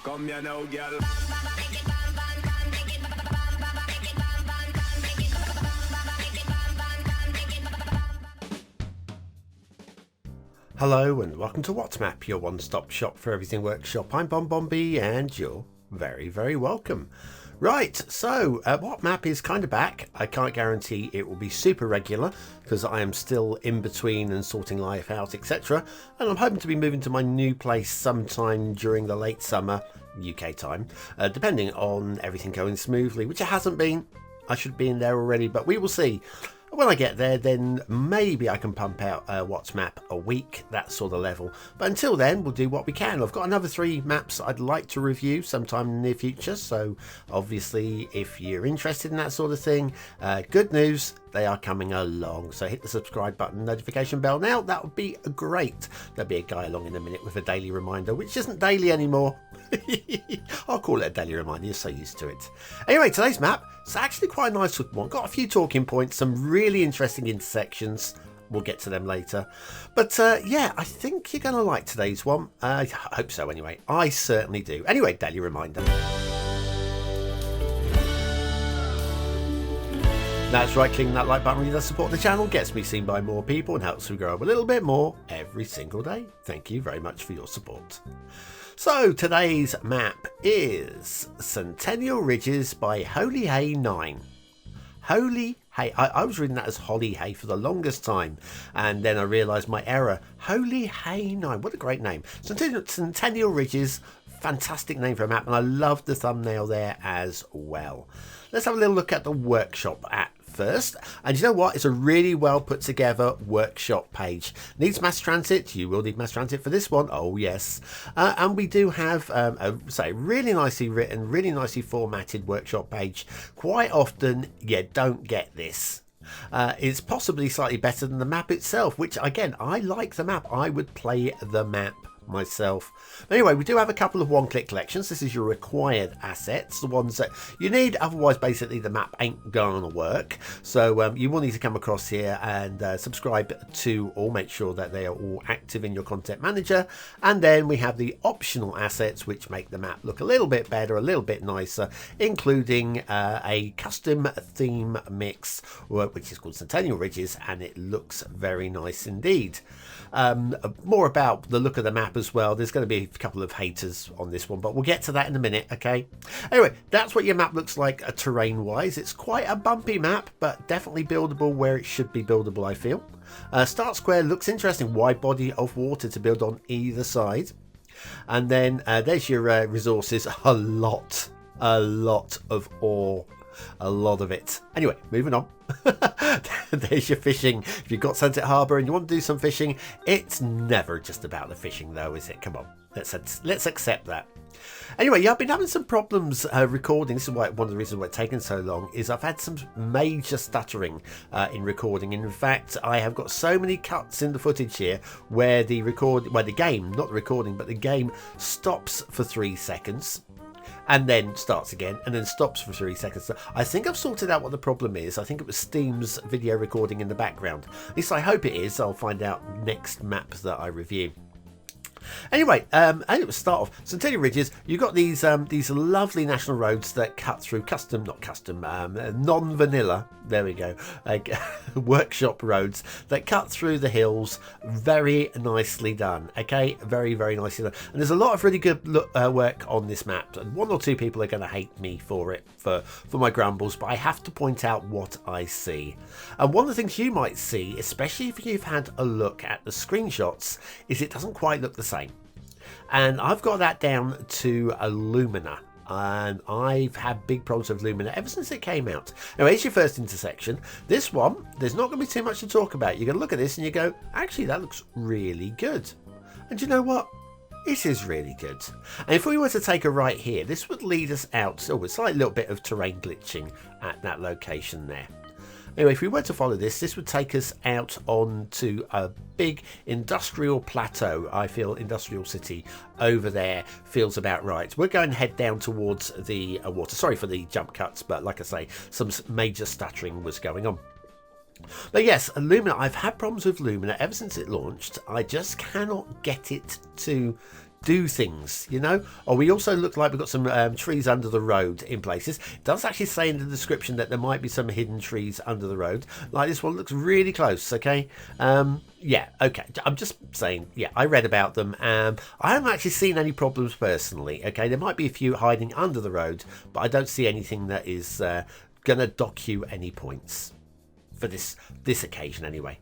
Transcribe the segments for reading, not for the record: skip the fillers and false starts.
Come here now, girl. Hello and welcome to WhatMap, your one-stop shop for everything workshop. I'm BonBonB and you're very, very welcome. Right, so WhatMap is kind of back. I can't guarantee it will be super regular because I am still in between and sorting life out, etc. And I'm hoping to be moving to my new place sometime during the late summer UK time, depending on everything going smoothly, which it hasn't been. I should be in there already, but we will see. When I get there, then maybe I can pump out WhatMap a week, that sort of level. But until then, we'll do what we can. I've got another 3 maps I'd like to review sometime in the near future. So obviously, if you're interested in that sort of thing, good news, they are coming along. So hit the subscribe button, notification bell now. That would be great. There'll be a guy along in a minute with a daily reminder, which isn't daily anymore. I'll call it a daily reminder. You're so used to it. Anyway, today's map, it's actually quite a nice one. Got a few talking points, some really interesting intersections. We'll get to them later. But yeah, I think you're going to like today's one. I hope so anyway. I certainly do. Anyway, daily reminder. That's right, clicking that like button really does support the channel, gets me seen by more people and helps me grow a little bit more every single day. Thank you very much for your support. So today's map is Centennial Ridges by Holy Hay 9. Holy Hay. I was reading that as Holly Hay for the longest time, and then I realised my error. Holy Hay 9. What a great name. Centennial Ridges, fantastic name for a map, and I love the thumbnail there as well. Let's have a little look at the workshop at first, and you know what, it's a really well put together workshop page. Needs mass transit. You will need mass transit for this one, oh yes. And we do have a really nicely written, really nicely formatted workshop page. Quite often you don't get this. It's possibly slightly better than the map itself, which again, I like the map. I would play the map myself. Anyway, we do have a couple of one-click collections. This is your required assets, the ones that you need, otherwise basically the map ain't gonna work. So you will need to come across here and subscribe to all, make sure that they are all active in your content manager. And then we have the optional assets which make the map look a little bit better, a little bit nicer, including a custom theme mix which is called Centennial Ridges, and it looks very nice indeed. More about the look of the map as well. There's going to be a couple of haters on this one, but we'll get to that in a minute, okay? Anyway, that's what your map looks like terrain wise. It's quite a bumpy map, but definitely buildable where it should be buildable, I feel. Start square looks interesting, wide body of water to build on either side. And then there's your resources. A lot of ore, a lot of it. Anyway, moving on. There's your fishing. If you've got Sunset Harbour and you want to do some fishing, it's never just about the fishing though, is it? Come on, let's accept that. Anyway, yeah, I've been having some problems recording. This is why one of the reasons why it's taken so long is I've had some major stuttering in recording. In fact, I have got so many cuts in the footage here where the game, not the recording, but the game stops for 3 seconds. And then starts again, and then stops for 3 seconds. So I think I've sorted out what the problem is. I think it was Steam's video recording in the background. At least I hope it is. I'll find out next map that I review. Anyway, let's start off. Centennial Ridges, you've got these lovely national roads that cut through non-vanilla, there we go, workshop roads that cut through the hills. Very nicely done, okay? Very, very nicely done. And there's a lot of really good work on this map. And 1 or 2 people are going to hate me for it, for my grumbles, but I have to point out what I see. And one of the things you might see, especially if you've had a look at the screenshots, is it doesn't quite look the same. And I've got that down to Lumina, and I've had big problems with Lumina ever since it came out. Anyway, it's your first intersection. This one, there's not going to be too much to talk about. You're going to look at this and you go, actually, that looks really good. And you know what? This is really good. And if we were to take a right here, this would lead us out. Oh, it's like a little bit of terrain glitching at that location there. Anyway, if we were to follow this, this would take us out onto a big industrial plateau. I feel industrial city over there feels about right. We're going to head down towards the water. Sorry for the jump cuts, but like I say, some major stuttering was going on. But yes, Lumina, I've had problems with Lumina ever since it launched. I just cannot get it to do things, you know. Oh, we also look like we've got some trees under the road in places. It does actually say in the description that there might be some hidden trees under the road. Like this one looks really close, okay. Yeah, okay, I'm just saying, yeah, I read about them. I haven't actually seen any problems personally, okay. There might be a few hiding under the road, but I don't see anything that is gonna dock you any points for this occasion anyway.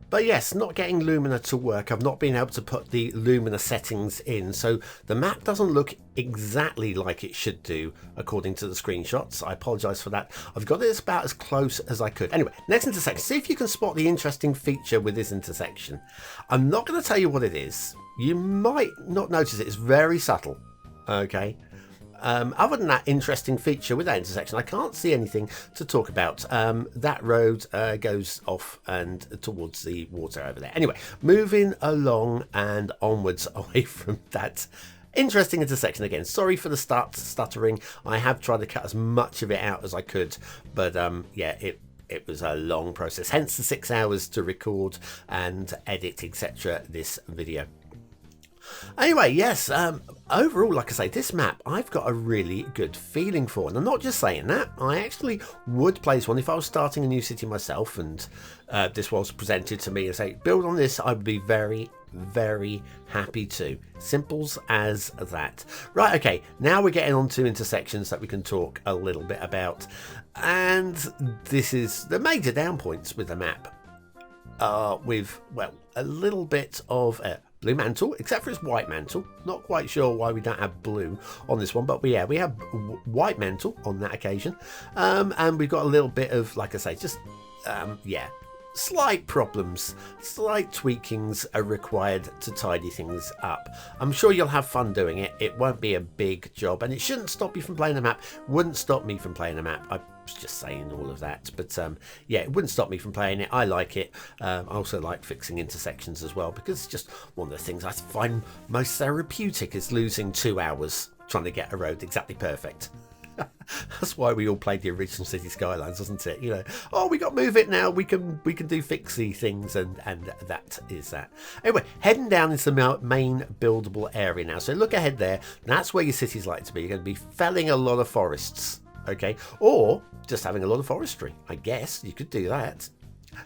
But yes, not getting Lumina to work. I've not been able to put the Lumina settings in, so the map doesn't look exactly like it should do according to the screenshots. I apologise for that. I've got it about as close as I could. Anyway, next intersection. See if you can spot the interesting feature with this intersection. I'm not going to tell you what it is. You might not notice it. It's very subtle. Okay. Other than that interesting feature with that intersection, I can't see anything to talk about. That road goes off and towards the water over there. Anyway, moving along and onwards away from that interesting intersection again. Sorry for the stuttering. I have tried to cut as much of it out as I could, but yeah, it was a long process. Hence the 6 hours to record and edit, etc. this video. Anyway, yes, overall, like I say, this map I've got a really good feeling for, and I'm not just saying that. I actually would play this one if I was starting a new city myself and this was presented to me and say build on this. I would be very, very happy to. Simples as that. Right, okay, now we're getting on to intersections that we can talk a little bit about, and this is the major down points with the map. With, well, a little bit of blue mantle, except for its white mantle. Not quite sure why we don't have blue on this one, but we have white mantle on that occasion. And we've got a little bit of, like I say, just, yeah, slight problems, slight tweakings are required to tidy things up. I'm sure you'll have fun doing it. It won't be a big job, and it shouldn't stop you from playing the map. Wouldn't stop me from playing the map. I was just saying all of that, but yeah, it wouldn't stop me from playing it. I like it. I also like fixing intersections as well, because it's just one of the things I find most therapeutic is losing 2 hours trying to get a road exactly perfect. That's why we all played the original Cities Skylines, wasn't it? You know, oh, we got to move it now. We can do fixy things, and that is that. Anyway, heading down into the main buildable area now. So look ahead there. That's where your city's like to be. You're going to be felling a lot of forests, okay, or just having a lot of forestry. I guess you could do that.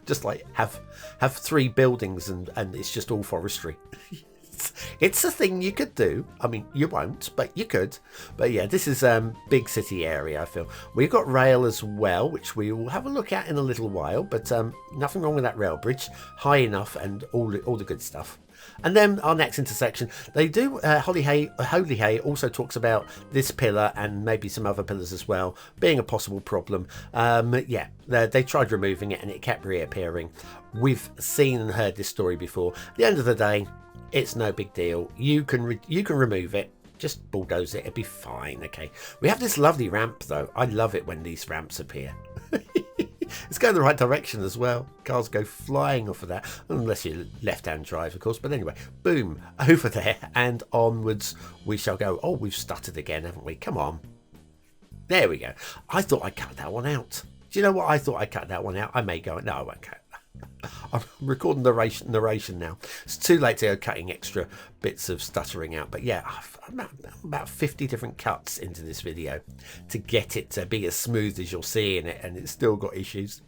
Just like have 3 buildings and it's just all forestry. It's a thing you could do. I mean, you won't, but you could. But yeah, this is big city area, I feel. We've got rail as well, which we will have a look at in a little while, but nothing wrong with that rail bridge. High enough and all the good stuff. And then our next intersection, they do, Holy Hay also talks about this pillar and maybe some other pillars as well being a possible problem. Yeah, they tried removing it and it kept reappearing. We've seen and heard this story before. At the end of the day, it's no big deal. You can remove it. Just bulldoze it. It'll be fine. Okay. We have this lovely ramp though. I love it when these ramps appear. It's going the right direction as well. Cars go flying off of that, unless you left-hand drive, of course. But anyway, boom, over there and onwards we shall go. Oh, we've stuttered again, haven't we? Come on. There we go. I thought I cut that one out. Do you know what? I thought I cut that one out. I may go. No, I won't cut. I'm recording narration now. It's too late to go cutting extra bits of stuttering out. But yeah, I'm about 50 different cuts into this video to get it to be as smooth as you'll see in it, and it's still got issues.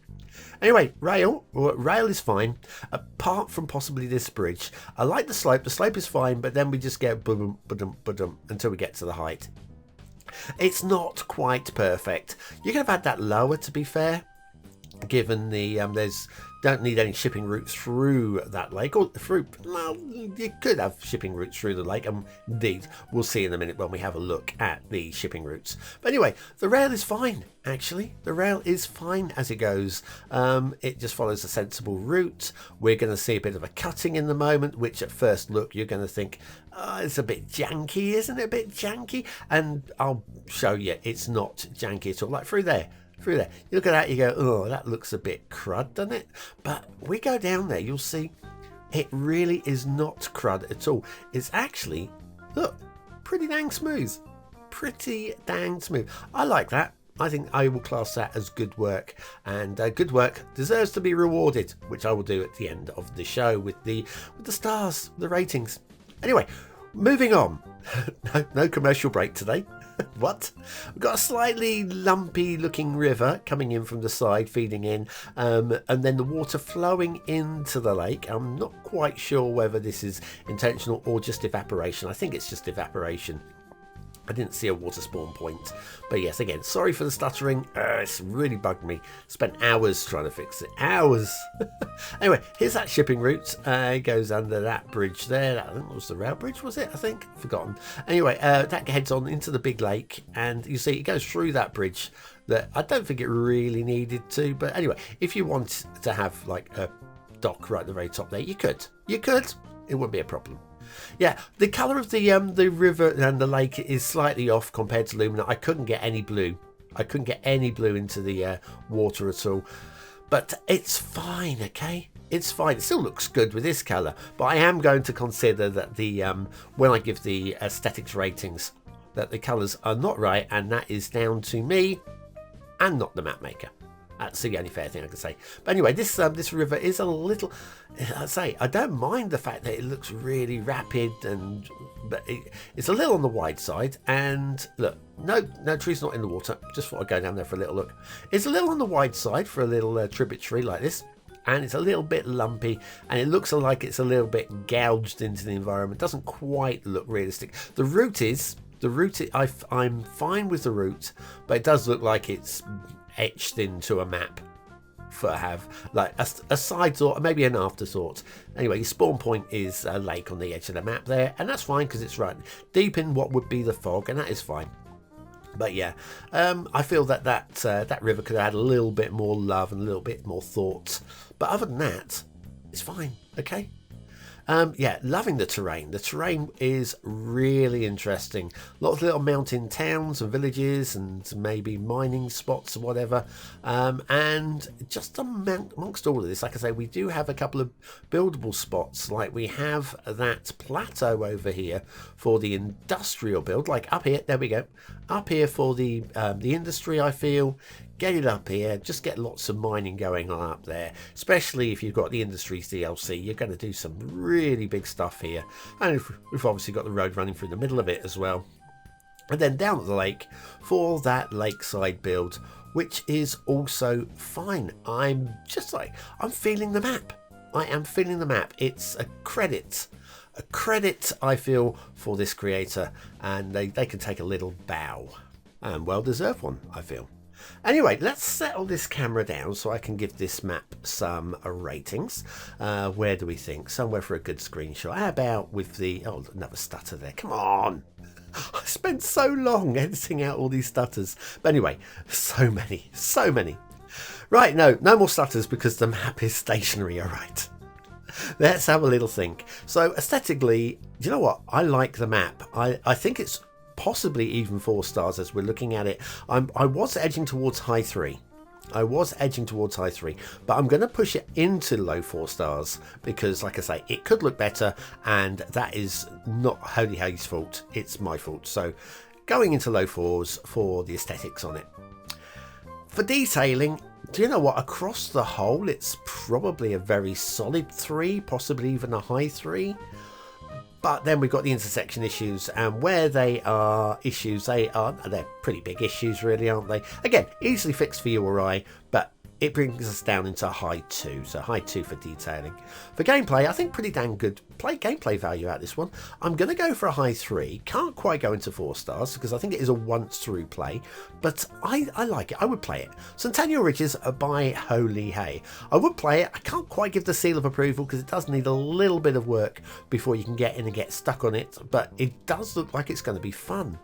Anyway, rail is fine, apart from possibly this bridge. I like the slope. The slope is fine, but then we just get boom, boom, boom until we get to the height. It's not quite perfect. You could have had that lower, to be fair, given the don't need any shipping routes through that lake, or through, well, you could have shipping routes through the lake, and indeed we'll see in a minute when we have a look at the shipping routes. But anyway, the rail is fine. Actually, the rail is fine as it goes. It just follows a sensible route. We're going to see a bit of a cutting in the moment, which at first look you're going to think, oh, it's a bit janky, isn't it? A bit janky. And I'll show you it's not janky at all. Like through there, you look at that, you go, oh, that looks a bit crud, doesn't it? But we go down there, you'll see it really is not crud at all. It's actually, look, pretty dang smooth. I like that. I think I will class that as good work, and good work deserves to be rewarded, which I will do at the end of the show with the stars, the ratings. Anyway, moving on. No commercial break today. What? We've got a slightly lumpy looking river coming in from the side, feeding in, and then the water flowing into the lake. I'm not quite sure whether this is intentional or just evaporation. I think it's just evaporation. I didn't see a water spawn point. But yes, again, sorry for the stuttering. It's really bugged me. Spent hours trying to fix it. Hours. Anyway, here's that shipping route. It goes under that bridge there. I think it was the rail bridge, was it? I think. Forgotten. Anyway, that heads on into the big lake. And you see it goes through that bridge that I don't think it really needed to. But anyway, if you want to have like a dock right at the very top there, you could. You could. It wouldn't be a problem. Yeah, the colour of the river and the lake is slightly off compared to Lumina. I couldn't get any blue. I couldn't get any blue into the water at all. But it's fine, okay? It's fine. It still looks good with this colour. But I am going to consider that the when I give the aesthetics ratings, that the colours are not right, and that is down to me and not the map maker. That's the only fair thing I can say. But anyway, this river is a little, I don't mind the fact that it looks really rapid, but it's a little on the wide side. And look, no trees not in the water. Just thought I'd go down there for a little look. It's a little on the wide side for a little tributary like this. And it's a little bit lumpy, and it looks like it's a little bit gouged into the environment. Doesn't quite look realistic. The route, I'm fine with the route, but it does look like it's etched into a map for like a side thought, maybe an afterthought. Anyway, your spawn point is a lake on the edge of the map there, and that's fine because it's right deep in what would be the fog, and that is fine. But yeah, I feel that river could have had a little bit more love and a little bit more thought, but other than that, it's fine. Okay. Yeah, loving the terrain. The terrain is really interesting. Lots of little mountain towns and villages and maybe mining spots or whatever. And just amongst all of this, like I say, we do have a couple of buildable spots. Like we have that plateau over here for the industrial build. Like up here, there we go. Up here for the industry, I feel. Get it up here, just get lots of mining going on up there, especially if you've got the Industries DLC. You're going to do some really big stuff here, and we've obviously got the road running through the middle of it as well. And then down at the lake for that lakeside build, which is also fine. I'm feeling the map. I am feeling the map. It's a credit I feel for this creator, and they can take a little bow, and well deserved one, I feel. Anyway, let's settle this camera down so I can give this map some ratings. Where do we think? Somewhere for a good screenshot. How about with the... Oh, another stutter there. Come on. I spent so long editing out all these stutters. But anyway, so many. Right, no more stutters because the map is stationary, all right. Let's have a little think. So aesthetically, do you know what? I like the map. I think it's possibly even 4 stars as we're looking at it. I was edging towards high 3. but I'm going to push it into low 4 stars because, like I say, it could look better, and that is not Holy Hay's fault. It's my fault. So going into low 4s for the aesthetics on it. For detailing, do you know what? Across the whole, it's probably a very solid 3, possibly even a high 3. But then we've got the intersection issues, and where they are issues, they're pretty big issues really, aren't they? Again, easily fixed for you or I, but it brings us down into high 2, so high 2 for detailing. For gameplay, I think pretty damn good gameplay value out this one. I'm going to go for a high 3. Can't quite go into 4 stars because I think it is a once through play, but I like it. I would play it. Centennial Ridges by Holy Hay. I would play it. I can't quite give the seal of approval because it does need a little bit of work before you can get in and get stuck on it, but it does look like it's going to be fun.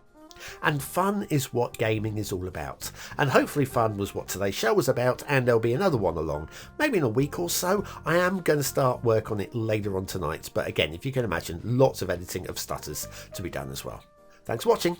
And fun is what gaming is all about. And hopefully fun was what today's show was about, and there'll be another one along. Maybe in a week or so. I am going to start work on it later on tonight. But again, if you can imagine, lots of editing of stutters to be done as well. Thanks for watching.